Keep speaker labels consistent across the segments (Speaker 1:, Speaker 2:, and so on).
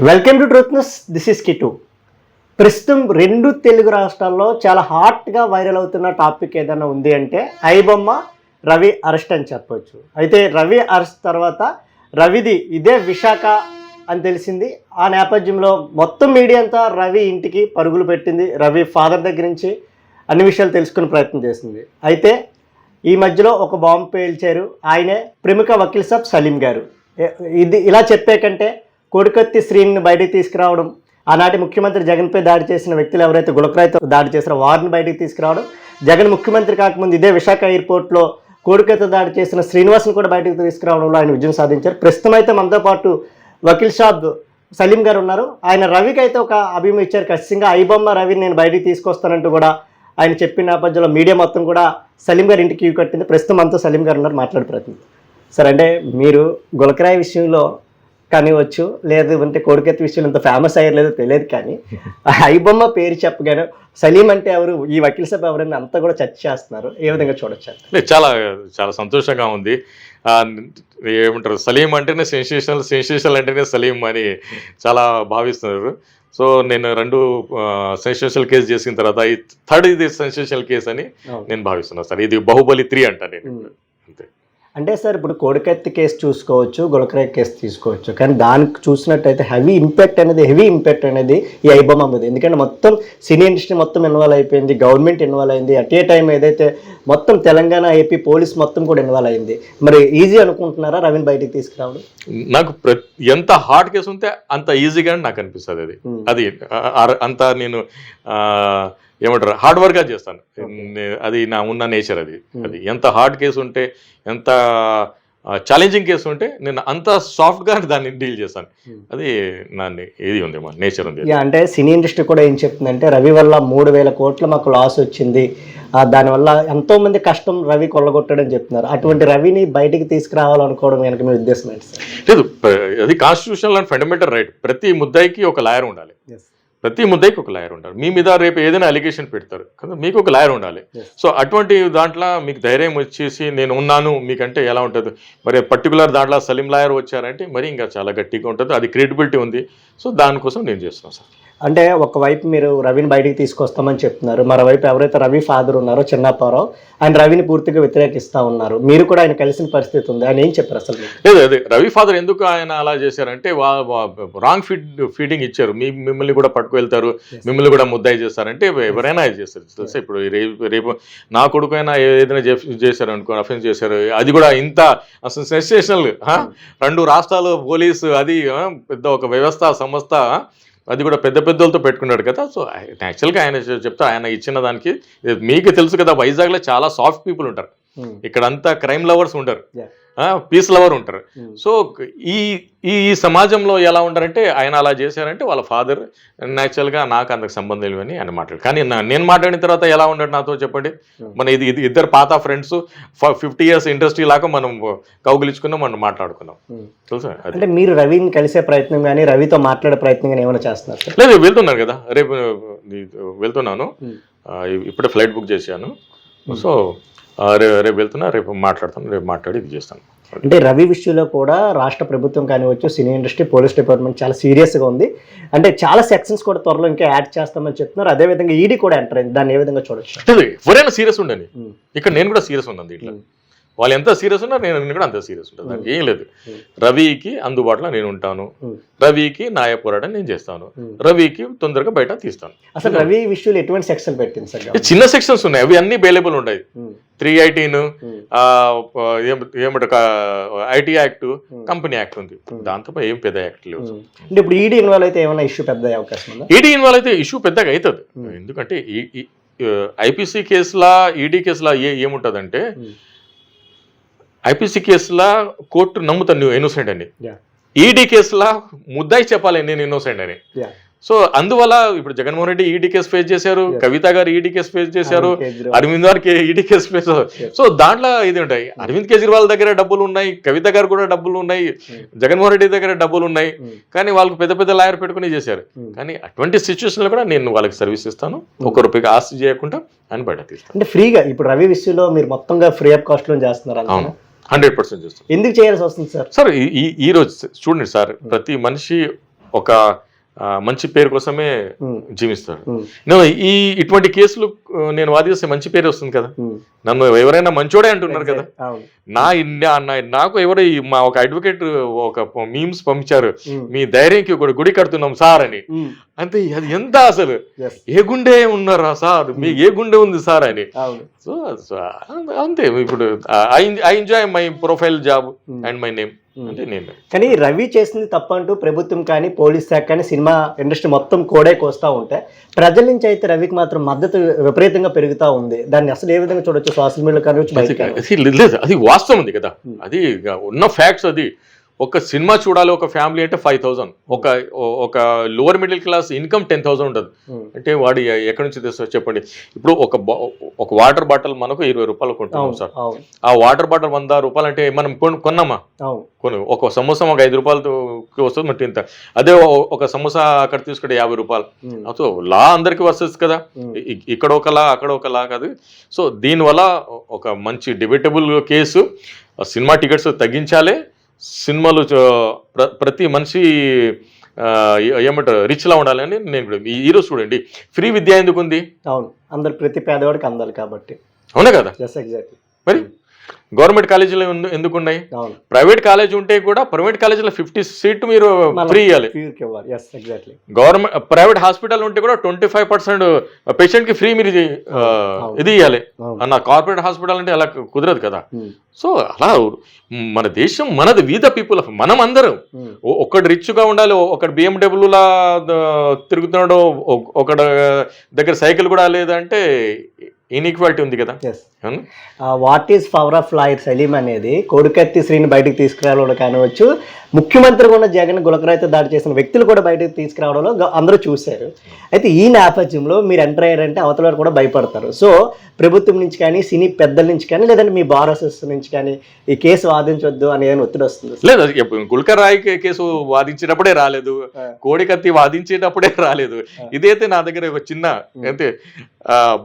Speaker 1: Welcome to truth news. This is Kittu. ప్రస్తుతం రెండు తెలుగు రాష్ట్రాల్లో చాలా హాట్గా వైరల్ అవుతున్న టాపిక్ ఏదైనా ఉంది అంటే ఐబొమ్మ రవి అరెస్ట్ అని చెప్పొచ్చు. అయితే రవి అరెస్ట్ తర్వాత రవిది ఇదే విశాఖ అని తెలిసింది. ఆ నేపథ్యంలో మొత్తం మీడియా అంతా రవి ఇంటికి పరుగులు పెట్టింది. రవి ఫాదర్ దగ్గర నుంచి అన్ని విషయాలు తెలుసుకునే ప్రయత్నం చేసింది. అయితే ఈ మధ్యలో ఒక బాంబు పేల్చారు. ఆయనే ప్రముఖ వకీల్ సాబ్ సలీం గారు. ఇది ఇలా చెప్పే కంటే కోడికత్తి శ్రీని బయటికి తీసుకురావడం, ఆనాటి ముఖ్యమంత్రి జగన్పై దాడి చేసిన వ్యక్తులు ఎవరైతే గులకరాయ్తో దాడి చేసారో వారిని బయటికి తీసుకురావడం, జగన్ ముఖ్యమంత్రి కాకముందు ఇదే విశాఖ ఎయిర్పోర్ట్లో కోడికత్తి దాడి చేసిన శ్రీనివాస్ని కూడా బయటకు తీసుకురావడంలో ఆయన విజయం సాధించారు. ప్రస్తుతం అయితే మనతో పాటు వకీల్ సాబ్ సలీం గారు ఉన్నారు. ఆయన రవికి అయితే ఒక అభిమం ఇచ్చారు. ఖచ్చితంగా ఐబొమ్మ రవిని నేను బయటికి తీసుకొస్తానంటూ కూడా ఆయన చెప్పిన నేపథ్యంలో మీడియా మొత్తం కూడా సలీం గారి ఇంటికి క్యూ కట్టింది. ప్రస్తుతం మనతో సలీం గారు ఉన్నారు, మాట్లాడే ప్రయత్నం. సార్, అంటే మీరు గులకరాయి విషయంలో కానివచ్చు, లేదు అంటే కోడికత్తి విషయంలో ఇంత ఫేమస్ అయ్యలేదో తెలియదు, కానీ ఐబొమ్మ పేరు చెప్పగానే సలీం అంటే ఎవరు, ఈ వకీల్ సాబ్ ఎవరైనా అంతా కూడా చర్చ చేస్తున్నారు. ఏ విధంగా చూడొచ్చు?
Speaker 2: చాలా చాలా సంతోషంగా ఉంది. ఏమంటారు, సలీం అంటేనే సెన్సేషనల్ అంటేనే సలీం అని చాలా భావిస్తున్నారు. సో నేను రెండు సెన్సేషనల్ కేసు చేసిన తర్వాత ఈ థర్డ్ ఇది సెన్సేషనల్ కేసు అని నేను భావిస్తున్నాను సార్. ఇది బాహుబలి 3 అంట నేను. అంతే.
Speaker 1: అంటే సార్, ఇప్పుడు కోడికత్తి కేసు చూసుకోవచ్చు, గులకరాయి కేసు తీసుకోవచ్చు, కానీ దానికి చూసినట్టయితే హెవీ ఇంపాక్ట్ అనేది ఈ ఐబొమ్మ మీద. ఎందుకంటే మొత్తం సినీ ఇండస్ట్రీ మొత్తం ఇన్వాల్వ్ అయిపోయింది, గవర్నమెంట్ ఇన్వాల్వ్ అయింది, అట్ ఏ టైం ఏదైతే మొత్తం తెలంగాణ ఏపీ పోలీస్ మొత్తం కూడా ఇన్వాల్వ్ అయింది. మరి ఈజీ అనుకుంటున్నారా రవిని బయటికి తీసుకురావడం?
Speaker 2: నాకు ఎంత హార్డ్ కేసు ఉంటే అంత ఈజీగా నాకు అనిపిస్తుంది. అది అంత నేను ఏమంటారు హార్డ్ వర్క్గా చేస్తాను. అది నా ఉన్న నేచర్. అది ఎంత హార్డ్ కేసు ఉంటే, ఎంత ఛాలెంజింగ్ కేసు ఉంటే నేను అంత సాఫ్ట్గా దాన్ని డీల్ చేస్తాను. అది నా ఏది ఉంది, మా నేచర్ ఉంది.
Speaker 1: అంటే సినీ ఇండస్ట్రీ కూడా ఏం చెప్తుందంటే రవి వల్ల 3,000 కోట్ల మాకు లాస్ వచ్చింది, దానివల్ల ఎంతో మంది కష్టం రవి కొల్లగొట్టాడని చెప్తున్నారు. అటువంటి రవిని బయటికి తీసుకురావాలనుకోవడం వెనక మీ ఉద్దేశం ఏంటి సార్?
Speaker 2: లేదు, అది కాన్స్టిట్యూషనల్ అండ్ ఫండమెంటల్ రైట్. ప్రతి ముద్దాయికి ఒక లాయర్ ఉండాలి. ప్రతి ముద్దాయికి ఒక లాయర్ ఉండాలి. మీ మీద రేపు ఏదైనా అలిగేషన్ పెడతారు కదా, మీకు ఒక లాయర్ ఉండాలి. సో అటువంటి దాంట్లో మీకు ధైర్యం వచ్చేసి నేను ఉన్నాను మీకంటే ఎలా ఉంటుంది. మరి పర్టికులర్ దాంట్లో సలీం లాయర్ వచ్చారంటే మరి ఇంకా చాలా గట్టిగా ఉంటుంది. అది క్రెడిబిలిటీ ఉంది. సో దానికోసం నేను చేస్తున్నాను సార్.
Speaker 1: అంటే ఒకవైపు మీరు రవిని బయటికి తీసుకొస్తామని చెప్తున్నారు, మరోవైపు ఎవరైతే రవి ఫాదర్ ఉన్నారో చిన్నప్పారావు, ఆయన రవిని పూర్తిగా వ్యతిరేకిస్తూ ఉన్నారు. మీరు కూడా ఆయన కలిసిన పరిస్థితి ఉంది. ఆయన ఏం చెప్పారు అసలు?
Speaker 2: లేదు, అదే రవి ఫాదర్ ఎందుకు ఆయన అలా చేశారంటే రాంగ్ ఫీడింగ్ ఇచ్చారు. మిమ్మల్ని కూడా పట్టుకు వెళ్తారు, మిమ్మల్ని కూడా ముద్దాయి చేస్తారంటే ఎవరైనా చేస్తారు తెలుసా. ఇప్పుడు రేపు నా కొడుకైనా ఏదైనా చేశారు అనుకో, అఫెన్స్ చేశారు, అది కూడా ఇంత అసలు సెన్సేషనల్. 2 రాష్ట్రాలు పోలీసు, అది పెద్ద ఒక వ్యవస్థ సంస్థ, అది కూడా పెద్ద పెద్దలతో పెట్టుకున్నాడు కదా. సో యాక్చువల్గా ఆయన చెప్తా, ఆయన ఇచ్చిన దానికి మీకు తెలుసు కదా, వైజాగ్లో చాలా సాఫ్ట్ పీపుల్ ఉంటారు, ఇక్కడంతా క్రైమ్ లవర్స్ ఉంటారు, పీస్ లవర్ ఉంటారు. సో ఈ సమాజంలో ఎలా ఉంటారంటే ఆయన అలా చేశారంటే వాళ్ళ ఫాదర్ న్యాచురల్గా నాకు అంతకు సంబంధం లేవని ఆయన మాట్లాడు. కానీ నేను మాట్లాడిన తర్వాత ఎలా ఉన్నాడు నాతో చెప్పండి. మన ఇది ఇద్దరు పాత ఫ్రెండ్స్, 50 years ఇండస్ట్రీ లాగా మనం కౌగిలించుకున్నాం, మనం మాట్లాడుకున్నాం తెలుసా.
Speaker 1: అంటే మీరు రవిని కలిసే ప్రయత్నం కానీ రవితో మాట్లాడే ప్రయత్నం కానీ ఏమైనా చేస్తున్నారు?
Speaker 2: లేదు, వెళ్తున్నాను కదా, రేపు వెళ్తున్నాను. ఇప్పుడే ఫ్లైట్ బుక్ చేశాను. సో రేపు వెళ్తున్నా, రేపు మాట్లాడతాను, రేపు మాట్లాడి ఇది చేస్తాను.
Speaker 1: అంటే రవి విషయంలో కూడా రాష్ట్ర ప్రభుత్వం కానివచ్చు, సినీ ఇండస్ట్రీ, పోలీస్ డిపార్ట్మెంట్ చాలా సీరియస్గా ఉంది. అంటే చాలా సెక్షన్స్ కూడా త్వరలో ఇంకా యాడ్ చేస్తామని చెప్తున్నారు. అదేవిధంగా ఈడీ కూడా ఎంటర్ అయింది. దాన్ని ఏ విధంగా చూడొచ్చు?
Speaker 2: ఎవరైనా సీరియస్ ఉండండి, ఇక్కడ నేను కూడా సీరియస్ ఉన్నాను దీంట్లో. వాళ్ళు ఎంత సీరియస్ ఉన్నారు, నేను కూడా అంత సీరియస్ ఉంటాను. దానికి ఏం లేదు. రవికి అందుబాటులో నేను ఉంటాను, రవికి న్యాయ పోరాటం నేను చేస్తాను, రవికి తొందరగా బయట తీస్తాను.
Speaker 1: అసలు రవి విషయంలో ఎటువంటి సెక్షన్ పెట్టింది సార్?
Speaker 2: చిన్న సెక్షన్స్ ఉన్నాయి, అవి అన్ని అవైలబుల్ ఉన్నాయి. 318 ఏమంటారు, ఐటీ యాక్ట్, కంపెనీ యాక్ట్ ఉంది. దాంతో ఏం పెద్ద యాక్ట్ లేవు.
Speaker 1: అంటే ఇప్పుడు ఈడీ ఇన్వాల్వ్ అయితే ఏమైనా ఇష్యూ పెద్ద అవకాశం ఉందా?
Speaker 2: ఈడీ ఇన్వాల్వ్ అయితే ఇష్యూ పెద్దగా అవుతుంది. ఎందుకంటే ఐపీసీ కేసులా, ఈడీ కేసులా ఏముంటుందంటే, ఐపీసీ కేసులా కోర్టు నమ్ముతాను నువ్వు ఇన్నోసెంట్ అని, ఈడీ కేసులా ముద్దాయి చెప్పాలి నేను ఇన్నోసెంట్ అని. సో అందువల్ల ఇప్పుడు Jaganmohan Reddy ED case face చేశారు, కవిత గారు ఈడీ కేసు ఫేస్ చేశారు, అరవింద్ గారికి ఈడీ కేసు ఫేస్. సో దాంట్లో ఇది ఉంటాయి, అరవింద్ కేజ్రీవాల్ దగ్గర డబ్బులు ఉన్నాయి, కవిత గారు కూడా డబ్బులు ఉన్నాయి, జగన్మోహన్ రెడ్డి దగ్గర డబ్బులు ఉన్నాయి, కానీ వాళ్ళకి పెద్ద పెద్ద లాయర్ పెట్టుకుని చేశారు. కానీ అటువంటి సిచ్యువేషన్లో కూడా నేను వాళ్ళకి సర్వీస్ ఇస్తాను, ₹1 ఆస్తి చేయకుండా అని బయట తీస్తాను.
Speaker 1: అంటే ఫ్రీగా ఇప్పుడు రవి విషయంలో మీరు మొత్తంగా ఫ్రీ ఆఫ్ కాస్ట్ లో చేస్తున్నారు?
Speaker 2: 100% చేస్తాను.
Speaker 1: ఎందుకు చేయాల్సి వస్తుంది సార్?
Speaker 2: సార్ ఈ రోజు చూడండి సార్, ప్రతి మనిషి ఒక మంచి పేరు కోసమే జీవిస్తాడు.
Speaker 1: ఉమ్,
Speaker 2: ఇటువంటి కేసులు నేను వాదిస్తే మంచి పేరు వస్తుంది కదా. నన్ను ఎవరైనా మంచోడే అంటున్నారు కదా.
Speaker 1: అవును.
Speaker 2: నాకు మా ఒక అడ్వకేట్ ఒక మీమ్స్ పంపించారు, మీ ధైర్యంకి ఒక గుడి కడుతున్నాం సార్ అని. అంటే అది ఎంత అసలు
Speaker 1: Yes.
Speaker 2: ఏ గుండె ఉన్నారా సార్, మీకు ఏ గుండె ఉంది సార్ అని.
Speaker 1: అవును.
Speaker 2: సో అంతే. ఇప్పుడు I enjoy my profile job and my name అంటే నేను.
Speaker 1: కానీ రవి చేసింది తప్పంటూ ప్రభుత్వం కానీ పోలీస్ శాఖ కానీ సినిమా ఇండస్ట్రీ మొత్తం కోడే కోస్తా ఉంటే ప్రజల నుంచి అయితే రవికి మాత్రం మద్దతు విపరీతంగా పెరుగుతూ ఉంది. దాన్ని అసలు ఏ విధంగా చూడొచ్చు, సోషల్ మీడియాలో కావచ్చు, బయట కావచ్చు?
Speaker 2: లేదు, అది వాస్తవం ఉంది కదా, అది ఉన్న ఫ్యాక్ట్స్. అది ఒక సినిమా చూడాలి ఒక ఫ్యామిలీ అంటే 5,000, ఒక లోవర్ మిడిల్ క్లాస్ ఇన్కమ్ 10,000 ఉంటుంది. అంటే వాడు ఎక్కడి నుంచి తెస్తారు చెప్పండి. ఇప్పుడు ఒక వాటర్ బాటిల్ మనకు 20 రూపాయలు కొంటున్నాం సార్. ఆ వాటర్ బాటిల్ 100 రూపాయలు అంటే మనం కొన్నామా? ఒక సమోసా ఒక 5 రూపాయలతో వస్తుంది మట్టి ఇంత. అదే ఒక సమోసా అక్కడ తీసుకుంటే 50 రూపాయలు. సో లా అందరికి వస్తుంది కదా, ఇక్కడ ఒకలా అక్కడ ఒకలా కాదు. సో దీనివల్ల ఒక మంచి డిబేటబుల్ కేసు, సినిమా టికెట్స్ తగ్గించాలి, సినిమాలు ప్రతి మనిషి ఏమంటారు రిచ్లా ఉండాలని నేను. ఈరోజు చూడండి, ఫ్రీ విద్య ఎందుకు ఉంది?
Speaker 1: అవును, అందరు ప్రతి పేదవాడికి అందాలి కాబట్టి.
Speaker 2: అవునా కదా?
Speaker 1: ఎగ్జాక్ట్లీ.
Speaker 2: మరి గవర్నమెంట్ కాలేజీలో ఎందుకు ఉన్నాయి? ప్రైవేట్ కాలేజ్ ఉంటే కూడా ప్రైవేట్ కాలేజీలో 50 సీట్లు మీరు ఫ్రీ ఇవ్వాలి. గవర్నమెంట్ ప్రైవేట్ హాస్పిటల్ ఉంటే కూడా 25% పేషెంట్ కి ఫ్రీ మీరు ఇది ఇవ్వాలి. అన్న కార్పొరేట్ హాస్పిటల్ అంటే అలా కుదరదు కదా. సో అలా మన దేశం మనది, వి ద పీపుల్ ఆఫ్ మనం అందరం. ఒకటి రిచ్ గా ఉండాలి, ఒకటి BMW లా తిరుగుతున్నాడు, ఒకటి దగ్గర సైకిల్ కూడా లేదంటే ఇన్ఈక్వాలిటీ ఉంది కదా.
Speaker 1: What is power of lawyer Saleem అనేది కోడికత్తి శ్రీని బయటకు తీసుకురావడం కానివచ్చు, ముఖ్యమంత్రిగా ఉన్న జగన్ గులకరాయితో దాడి చేసిన వ్యక్తులు కూడా బయటకు తీసుకురావడంలో అందరూ చూశారు. అయితే ఈ నేపథ్యంలో మీరు ఎంటర్ అయ్యారంటే అవతల వారు కూడా భయపడతారు. సో ప్రభుత్వం నుంచి కానీ, సినీ పెద్దల నుంచి కానీ, లేదంటే మీ బార్ అసోసియేషన్ నుంచి కానీ ఈ కేసు వాదించొద్దు అని ఏమైనా ఒత్తిడి వస్తుంది?
Speaker 2: లేదు, గుల్కరాయి కేసు వాదించేటప్పుడే రాలేదు, కోడికత్తి వాదించేటప్పుడే రాలేదు. ఇదైతే నా దగ్గర ఒక చిన్న అయితే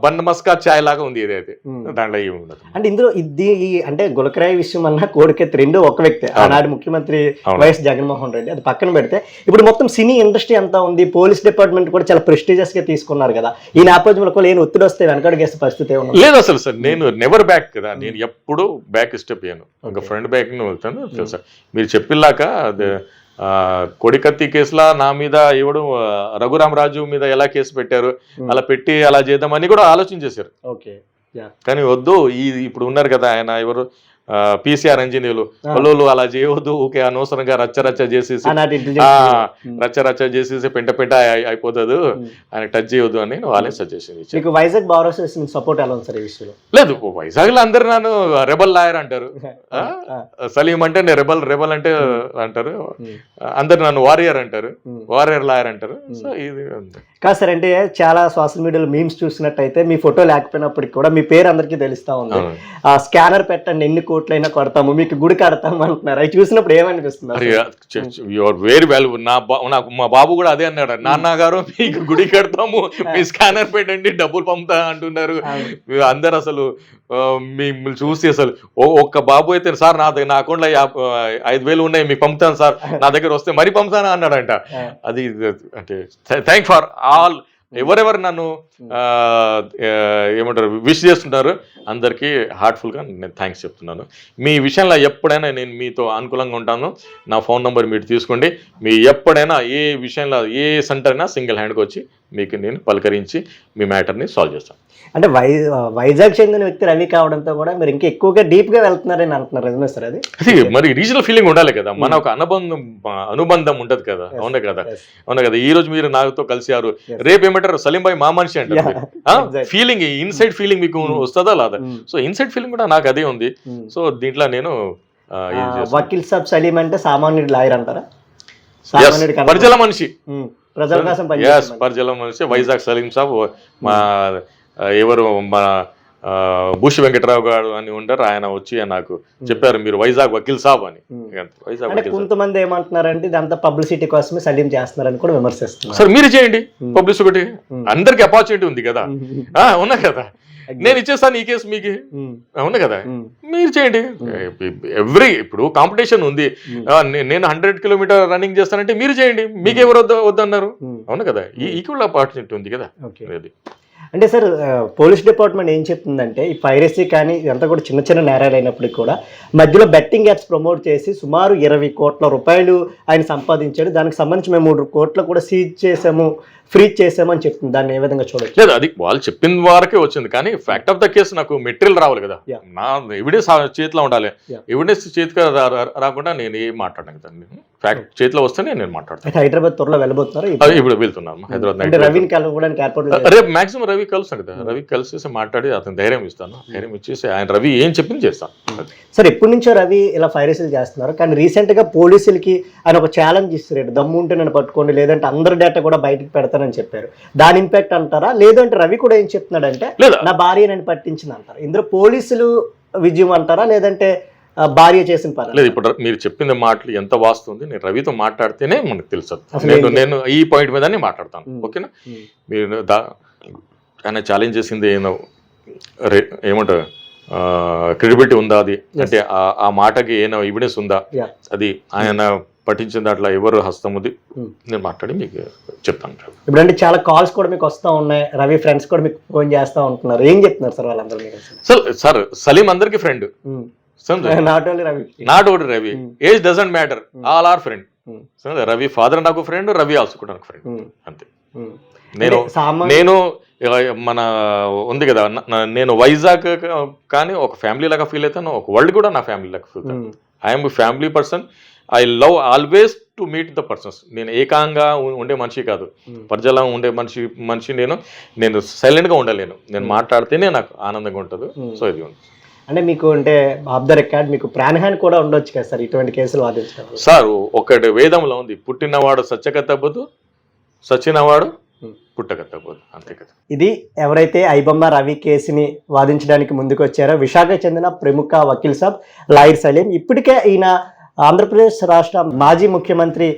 Speaker 2: బన్ మస్కా ఛాయ్ లాగా ఉంది. ఇదైతే దాంట్లో ఏమి ఉండదు.
Speaker 1: అంటే ఇందులో ఇది అంటే గులకరాయి విషయం అన్న కోడికత్తి రెండు ఒక వ్యక్తి, ఆనాడు ముఖ్యమంత్రి వైఎస్ జగన్మోహన్ రెడ్డి. అది పక్కన పెడితే ఇప్పుడు మొత్తం సినీ ఇండస్ట్రీ అంతా ఉంది, పోలీస్ డిపార్ట్మెంట్ కూడా చాలా ప్రెస్టీజియస్ గా తీసుకున్నారు కదా. ఈ నేపథ్యంలో కూడా ఏం ఒత్తిడి వస్తే వెనకడుగేసే పరిస్థితి
Speaker 2: లేదు అసలు సార్. నేను నెవర్ బ్యాక్ కదా, నేను ఎప్పుడు బ్యాక్ స్టెప్ అయ్యాను. ఒక ఫ్రంట్ బ్యాక్ వెళ్తాను తెలుసా. మీరు చెప్పిల్లాక కోడికత్తి కేసులా నా మీద ఎవడు రఘురామ్ రాజు మీద ఎలా కేసు పెట్టారు, అలా పెట్టి అలా చేద్దామని కూడా ఆలోచన చేశారు. కానీ వద్దు, ఇప్పుడు ఉన్నారు కదా ఆయన ఎవరు PCR ఇంజనీర్లు, వాళ్ళు అలా చేయవద్దు, ఊకే అనవసరంగా రచ్చ చేసేసి పెంట అయిపోతుంది, ఆయన టచ్ చేయవద్దు అని వాళ్ళే సజెషన్ ఇచ్చారు.
Speaker 1: వైజాగ్ బార్ అసోసియేషన్ సపోర్ట్ ఎలా ఉంది సార్ ఈ విషయంలో?
Speaker 2: లేదు, వైజాగ్ లో అందరు నన్ను రెబల్ లాయర్ అంటారు. సలీం అంటే నేను రెబల్ అంటే అంటారు. అందరు నన్ను వారియర్ అంటారు, వారియర్ లాయర్ అంటారు. సో ఇది
Speaker 1: కాదు సార్. అంటే చాలా సోషల్ మీడియాలో మీమ్స్ చూసినట్టయితే మీ ఫోటో లేకపోయినప్పటికి కూడా మీ పేరు అందరికీ తెలుస్తా ఉంది. స్కానర్ పెట్టండి, ఎన్ని కోట్లైనా కొడతాము, మీకు గుడి కడతాము అంటున్నారు. అవి చూసినప్పుడు ఏమనిపిస్తుంది?
Speaker 2: Very valuable. నాకు మా బాబు కూడా అదే అన్నాడు, నాన్నగారు మీకు గుడి కడతాము, మీ స్కానర్ పెట్టండి, డబ్బులు పంపుతా అంటున్నారు. అందరు అసలు మిమ్మల్ని చూసి అసలు ఒక్క బాబు అయితే సార్ నా అకౌంట్లో 5,000 ఉన్నాయి, మీకు పంపుతాను సార్, నా దగ్గర వస్తే మరీ పంపుతాను అన్నాడంట. అది అంటే థ్యాంక్ ఫర్ ఆల్ ఎవరెవరు నన్ను ఏమంటారు విష్ చేస్తున్నారు అందరికీ హార్ట్ఫుల్గా నేను థ్యాంక్స్ చెప్తున్నాను. మీ విషయంలో ఎప్పుడైనా నేను మీతో అనుకూలంగా ఉంటాను. నా ఫోన్ నెంబర్ మీరు తీసుకోండి. మీ ఎప్పుడైనా ఏ విషయంలో ఏ సెంటర్ అయినా సింగిల్ హ్యాండ్కి వచ్చి మీకు నేను పలకరించి మీ మ్యాటర్ని సాల్వ్ చేస్తాను.
Speaker 1: అంటే వైజాగ్ చెందిన వ్యక్తి రవి కావడంతో కూడా మీరు ఇంకా ఎక్కువగా డీప్గా వెళ్తున్నారని అంటున్నారు, నిజమే సార్? అది
Speaker 2: మరి రీజనల్ ఫీలింగ్ ఉండాలి కదా, మన ఒక అనుబంధం ఉంటుంది కదా. అవునా కదా? ఈ రోజు మీరు నాతో కలిసారు, రేపు ఏమంటారు సలీం భాయ్ మా మనిషి అంటారు. ఫీలింగ్, ఇన్సైడ్ ఫీలింగ్ మీకు వస్తుందా లేదా? సో ఇన్సైడ్ ఫీలింగ్ కూడా నాకు అదే ఉంది. సో దీంట్లో నేను
Speaker 1: వకీల్ సాబ్ సలీం అంటే సామాన్యుడు లాయర్ అంటారా?
Speaker 2: పరిజల మనిషి,
Speaker 1: ప్రజల కోసం
Speaker 2: పరిజల మనిషి వైజాగ్ సలీం సాబ్. మా ఎవరు మన భూషి వెంకటరావు గారు అని ఉంటారు, ఆయన వచ్చి నాకు చెప్పారు మీరు వైజాగ్ వకీల్ సాబ్ అని. వైజాగ్
Speaker 1: అంటే కొంతమంది ఏమంటున్నారంటే ఇదంతా పబ్లిసిటీ కోసమే సలీం చేస్తున్నారని కూడా విమర్శిస్తున్నారు.
Speaker 2: సార్ మీరు చేయండి పబ్లిసిటీ, అందరికి అపార్చునిటీ ఉంది కదా, ఉన్నా కదా, నేను ఇచ్చేస్తాను ఈ కేసు మీకు, అవును కదా, మీరు చేయండి. ఇప్పుడు కాంపిటీషన్ ఉంది, నేను 100 కిలోమీటర్ రన్నింగ్ చేస్తానంటే మీరు చేయండి, మీకెవరు వద్దన్నారు, అవును కదా, ఈక్వల్ ఆపర్చునిటీ ఉంది కదా.
Speaker 1: అంటే సార్ పోలీస్ డిపార్ట్మెంట్ ఏం చెప్తుందంటే ఈ పైరసీ కానీ ఇదంతా కూడా చిన్న చిన్న నేరాలు అయినప్పటికీ కూడా మధ్యలో బెట్టింగ్ యాప్స్ ప్రమోట్ చేసి సుమారు 20 కోట్ల రూపాయలు ఆయన సంపాదించాడు, దానికి సంబంధించి మేము 3 కోట్లు కూడా సీజ్ చేసాము, ఫ్రీజ్ చేసామని చెప్తుంది. దాన్ని ఏ విధంగా చూడొచ్చు?
Speaker 2: లేదు, అది వాళ్ళు చెప్పిన వారకే వచ్చింది, కానీ ఫ్యాక్ట్ ఆఫ్ ద కేసు నాకు మెటీరియల్ రావాలి కదా, నా ఎవిడెన్స్ చేతిలో ఉండాలి. ఎవిడెన్స్ చేతికి రాకుండా నేను ఏం మాట్లాడాను కదా, ఫ్యాక్ట్ చేతిలో వస్తేనే నేను మాట్లాడతాను.
Speaker 1: హైదరాబాద్ త్వరలో వెళ్ళబోతున్నారు,
Speaker 2: ఇప్పుడు వెళ్తున్నాను హైదరాబాద్.
Speaker 1: రవిని కలవడానికి ఏర్పాటు
Speaker 2: రేపు మాక్సిమం రవి కలుస్తాను కదా, రవి కలిసేసి మాట్లాడి అతను ధైర్యం ఇస్తాను, ధైర్యం ఇచ్చేసి ఆయన రవి ఏం చెప్పింది చేస్తాను.
Speaker 1: సార్ ఎప్పటి నుంచో రవి ఇలా పైరసీలు చేస్తున్నారు, కానీ రీసెంట్ గా పోలీసులకి ఆయన ఒక ఛాలెంజ్ ఇస్తారు, దమ్ము ఉంటే నన్ను పట్టుకోండి, లేదంటే అందరి డేటా కూడా బయటకు పెడతానని చెప్పారు. దాని ఇంపాక్ట్ అంటారా? లేదంటే రవి కూడా ఏం చెప్తున్నాడంటే నా భార్య నన్ను పట్టించింది అంటారు. ఇందులో పోలీసులు విజయం అంటారా, లేదంటే భార్య చేసిన పని?
Speaker 2: లేదు, ఇప్పుడు మీరు చెప్పిన మాటలు ఎంత వాస్తుంది, నేను రవితో మాట్లాడితేనే మనకు తెలుసు. నేను ఈ పాయింట్ మీదనే మాట్లాడతాను, ఓకేనా. మీరు ఆయన ఛాలెంజ్ చేసింది ఏమంటారు, క్రెడిబిలిటీ ఉందా, అది అంటే ఆ మాటకి ఏమైనా ఎవిడెన్స్ ఉందా, అది ఆయన పట్టించిన దాంట్లో ఎవరు హస్తం ఉంది, నేను మాట్లాడి మీకు చెప్తాను.
Speaker 1: ఇప్పుడు అంటే చాలా కాల్స్ కూడా మీకు వస్తూ ఉన్నాయి, రవి ఫ్రెండ్స్ కూడా మీకు ఫోన్ చేస్తూ ఉంటున్నారు, ఏం చెప్తున్నారు సార్ వాళ్ళందరూ?
Speaker 2: సార్ సలీం అందరికి friend,
Speaker 1: not only Ravi,
Speaker 2: not only Ravi, age doesn't matter, all are friend. Ravi father నాకు ఫ్రెండ్, రవి ఆల్సో కూడా నాకు ఫ్రెండ్, అంతే. నేను మన ఉంది కదా, నేను వైజాగ్ కానీ ఒక ఫ్యామిలీ లాగా ఫీల్ అవుతాను, ఒక వరల్డ్ కూడా నా ఫ్యామిలీ లాగా ఫీల్ అవుతాను. I'm family person, I love always to meet the persons. నేను ఏకాంగా ఉండే మనిషి కాదు, ప్రజలా ఉండే మనిషి నేను సైలెంట్గా ఉండలేను, నేను మాట్లాడితేనే నాకు ఆనందంగా ఉంటుంది. సో ఇది ఉంది.
Speaker 1: అంటే మీకు అంటే ఆఫ్ ద రికార్డ్ మీకు ప్రాణహాని కూడా ఉండొచ్చు కదా సార్ ఇటువంటి కేసులు వాదించడం?
Speaker 2: సార్ ఒకటి వేదంలో ఉంది, పుట్టినవాడు సత్యక తప్పదు, సచ్చినవాడు పుట్టక తప్పదు, అంతే కదా.
Speaker 1: ఇది ఎవరైతే ఐబొమ్మ రవి కేసుని వాదించడానికి ముందుకు వచ్చారో విశాఖ చెందిన ప్రముఖ వకీల్ సాబ్ లాయర్ సలీం. ఇప్పటికే ఈయన ఆంధ్రప్రదేశ్ రాష్ట్ర మాజీ ముఖ్యమంత్రి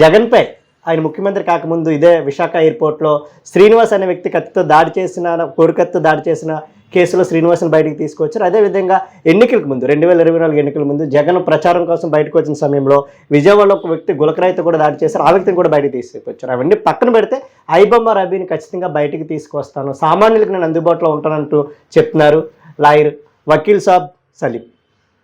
Speaker 1: జగన్పై, ఆయన ముఖ్యమంత్రి కాకముందు ఇదే విశాఖ ఎయిర్పోర్ట్లో శ్రీనివాస్ అనే వ్యక్తి కత్తితో దాడి చేసిన, కోరికత్తో దాడి చేసిన కేసులో శ్రీనివాస్ని బయటకు తీసుకొచ్చారు. అదేవిధంగా ఎన్నికలకు ముందు 2024 ఎన్నికల ముందు జగన్ ప్రచారం కోసం బయటకు వచ్చిన సమయంలో విజయవాడలో ఒక వ్యక్తి గులకరాయితో కూడా దాడి చేశారు, ఆ వ్యక్తిని కూడా బయటకు తీసుకొచ్చారు. అవన్నీ పక్కన పెడితే ఐబొమ్మ రవిని ఖచ్చితంగా బయటకు తీసుకొస్తాను, సామాన్యులకు నేను అందుబాటులో ఉంటానంటూ చెప్తున్నారు లాయర్ వకీల్ సాబ్ సలీం.